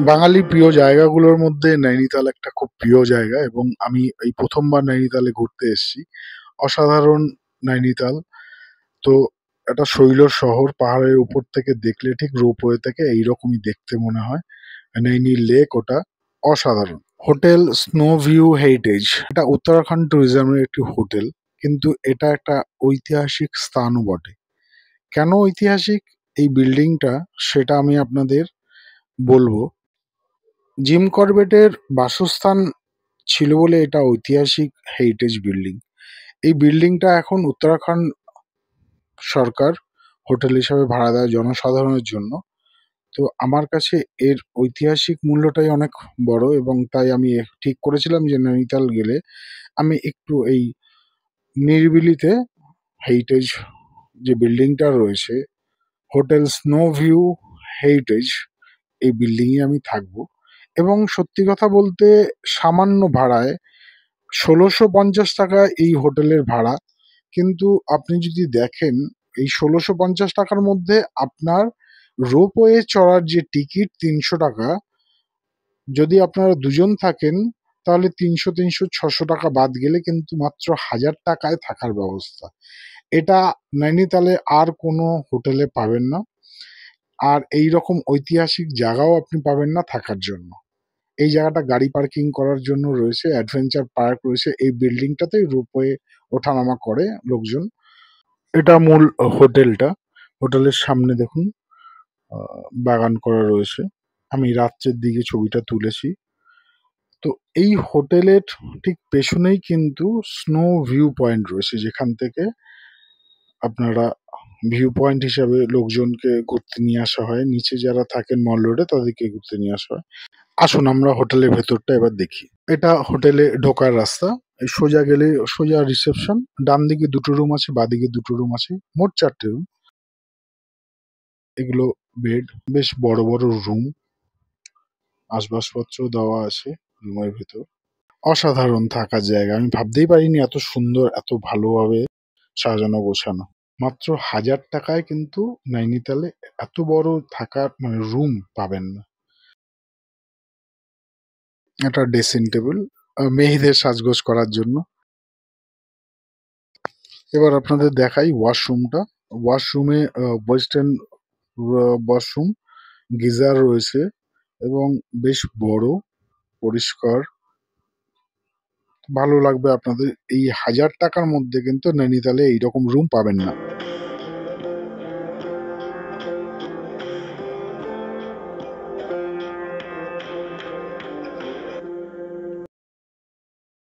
বাঙালির প্রিয় জায়গাগুলোর মধ্যে নৈনিতাল একটা খুব প্রিয় জায়গা এবং আমি এই প্রথমবার নৈনিতালে ঘুরতে এসেছি। অসাধারণ নৈনিতাল। তো একটা শৈল শহর, পাহাড়ের উপর থেকে দেখলে ঠিক রোপওয়ে থেকে এইরকমই দেখতে মনে হয়। নৈনি লেক ওটা, অসাধারণ। হোটেল স্নো ভিউ হেরিটেজ, এটা উত্তরাখণ্ড ট্যুরিজমের একটি হোটেল, কিন্তু এটা একটা ঐতিহাসিক স্থানও বটে। কেন ঐতিহাসিক এই বিল্ডিংটা, সেটা আমি আপনাদের বলবো। জিম করবেটের বাসস্থান ছিল বলে এটা ঐতিহাসিক হেরিটেজ বিল্ডিং। এই বিল্ডিংটা এখন উত্তরাখণ্ড সরকার হোটেল হিসাবে ভাড়া দেয় জনসাধারণের জন্য। তো আমার কাছে এর ঐতিহাসিক মূল্যটাই অনেক বড় এবং তাই আমি ঠিক করেছিলাম যে নৈনিতাল গেলে আমি একটু এই নিরিবিলিতে হেরিটেজ যে বিল্ডিংটা রয়েছে, হোটেল স্নো ভিউ হেরিটেজ, এই বিল্ডিংয়ে আমি থাকবো। এবং সত্যি কথা বলতে সামান্য ভাড়ায় ১৬৫০ টাকা এই হোটেলের ভাড়া। কিন্তু আপনি যদি দেখেন এই ১৬৫০ টাকার মধ্যে আপনার রোপওয়ে চড়ার যে টিকিট ৩০০ টাকা, যদি আপনারা দুজন থাকেন তাহলে ৩০০, ৬০০ টাকা বাদ গেলে কিন্তু মাত্র ১,০০০ টাকায় থাকার ব্যবস্থা। এটা নৈনিতালে আর কোনো হোটেলে পাবেন না। আর এইরকম ঐতিহাসিক জায়গাও আপনি পাবেন না থাকার জন্য। এই জায়গাটা গাড়ি পার্কিং করার জন্য রয়েছে, অ্যাডভেঞ্চার পার্ক রয়েছে। এই বিল্ডিংটাতেই রোপওয়ে ওঠানামা করে লোকজন। এটা মূল হোটেলটা। হোটেলের সামনে দেখুন বাগান করা রয়েছে। আমি রাত্রের দিকে ছবিটা তুলেছি। তো এই হোটেলের ঠিক পেছনেই কিন্তু স্নো ভিউ পয়েন্ট রয়েছে, যেখান থেকে আপনারা ভিউ পয়েন্ট হিসাবে লোকজনকে ঘুরতে নিয়ে আসা হয়। নিচে যারা থাকেন মল রোডে তাদেরকে ঘুরতে নিয়ে আসা হয়। আসুন আমরা হোটেলের ভেতরটা এবার দেখি। এটা হোটেলে ঢোকার রাস্তা। এই সোজা গেলে সোজা রিসেপশন। ডান দিকে ২ টো রুম আছে, বাঁদিকে ২ টো রুম আছে। মোট ৪ টে রুম। এগুলো বেড। বেশ বড়, বড় রুম। আসবাবপত্র দেওয়া আছে রুমের ভেতর। অসাধারণ থাকার জায়গা। আমি ভাবতেই পারিনি এত সুন্দর, এত ভালোভাবে সাজানো গোছানো। মাত্র ১,০০০ টাকায় কিন্তু নৈনিতালে এত বড় থাকার মানে রুম পাবেন না। একটা ড্রেসিং টেবিল, মেয়েদের সাজগোজ করার জন্য। এবার আপনাদের দেখাই ওয়াশরুমটা। ওয়াশরুমে ওয়েস্টার্ন ওয়াশরুম, গিজার রয়েছে এবং বেশ বড়, পরিষ্কার। ভালো লাগবে আপনাদের। এই ১,০০০ টাকার মধ্যে কিন্তু নৈনিতালে এইরকম রুম পাবেন না।